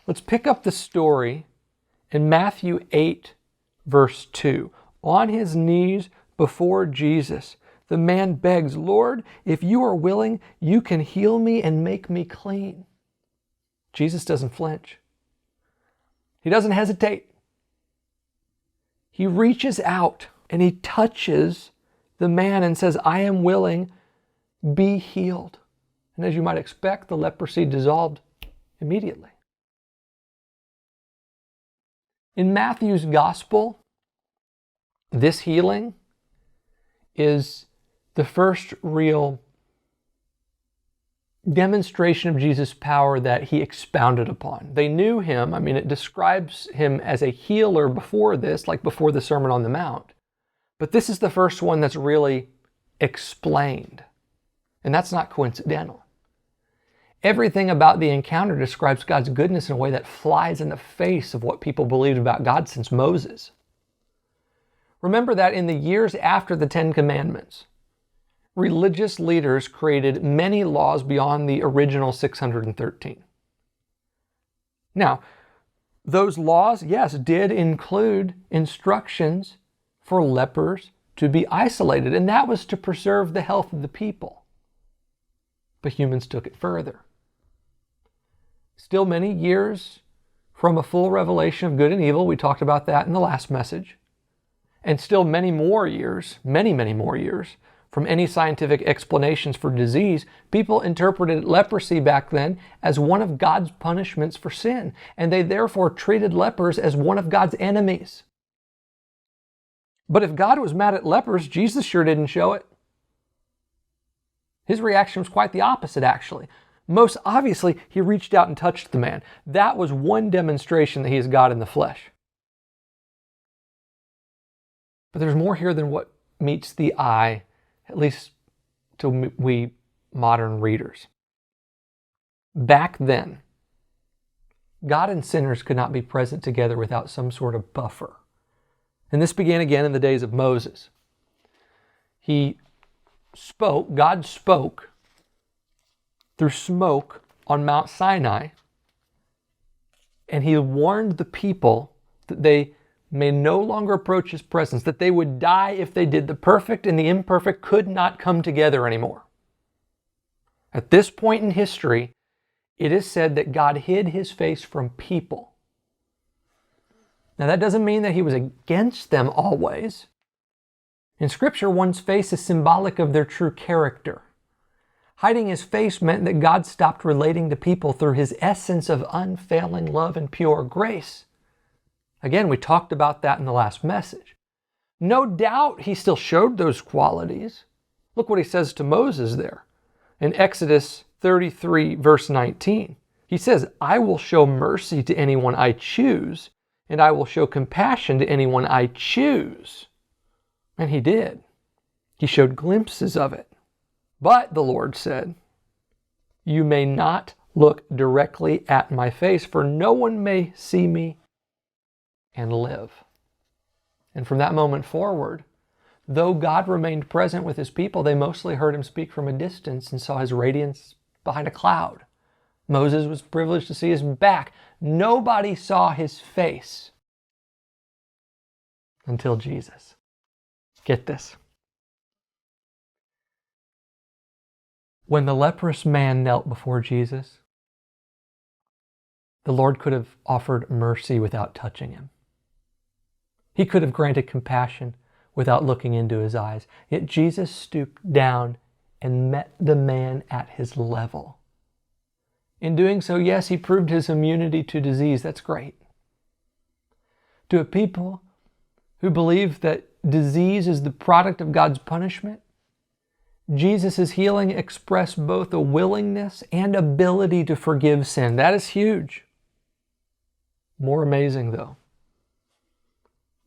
Let's pick up the story in Matthew 8, verse 2. On his knees before Jesus, the man begs, "Lord, if you are willing, you can heal me and make me clean." Jesus doesn't flinch. He doesn't hesitate. He reaches out and he touches the man and says, "I am willing, be healed." And as you might expect, the leprosy dissolved immediately. In Matthew's gospel, this healing is the first real demonstration of Jesus' power that he expounded upon. They knew him. I mean, it describes him as a healer before this, like before the Sermon on the Mount. But this is the first one that's really explained. And that's not coincidental. Everything about the encounter describes God's goodness in a way that flies in the face of what people believed about God since Moses. Remember that in the years after the Ten Commandments, religious leaders created many laws beyond the original 613. Now, those laws, yes, did include instructions for lepers to be isolated, and that was to preserve the health of the people. But humans took it further. Still many years from a full revelation of good and evil, we talked about that in the last message, and still many more years, many more years, from any scientific explanations for disease, people interpreted leprosy back then as one of God's punishments for sin, and they therefore treated lepers as one of God's enemies. But if God was mad at lepers, Jesus sure didn't show it. His reaction was quite the opposite, actually. Most obviously, he reached out and touched the man. That was one demonstration that he is God in the flesh. But there's more here than what meets the eye, at least to we modern readers. Back then, God and sinners could not be present together without some sort of buffer. And this began again in the days of Moses. God spoke through smoke on Mount Sinai, and he warned the people that they may no longer approach his presence, that they would die if they did. The perfect and the imperfect could not come together anymore. At this point in history, it is said that God hid his face from people. Now that doesn't mean that he was against them always. In Scripture, one's face is symbolic of their true character. Hiding his face meant that God stopped relating to people through his essence of unfailing love and pure grace. Again, we talked about that in the last message. No doubt he still showed those qualities. Look what he says to Moses there in Exodus 33, verse 19. He says, "I will show mercy to anyone I choose, and I will show compassion to anyone I choose." And he did. He showed glimpses of it. But the Lord said, "You may not look directly at my face, for no one may see me and live." And from that moment forward, though God remained present with his people, they mostly heard him speak from a distance and saw his radiance behind a cloud. Moses was privileged to see his back. Nobody saw his face until Jesus. Get this. When the leprous man knelt before Jesus, the Lord could have offered mercy without touching him. He could have granted compassion without looking into his eyes. Yet Jesus stooped down and met the man at his level. In doing so, yes, he proved his immunity to disease. That's great. To a people who believe that disease is the product of God's punishment, Jesus' healing expressed both a willingness and ability to forgive sin. That is huge. More amazing, though,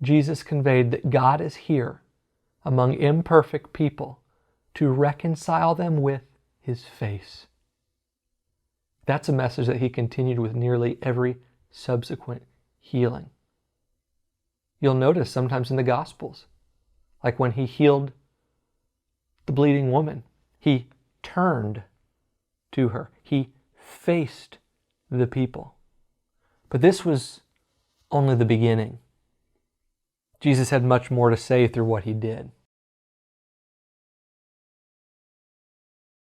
Jesus conveyed that God is here among imperfect people to reconcile them with his face. That's a message that he continued with nearly every subsequent healing. You'll notice sometimes in the Gospels, like when he healed the bleeding woman, he turned to her. He faced the people. But this was only the beginning. Jesus had much more to say through what he did.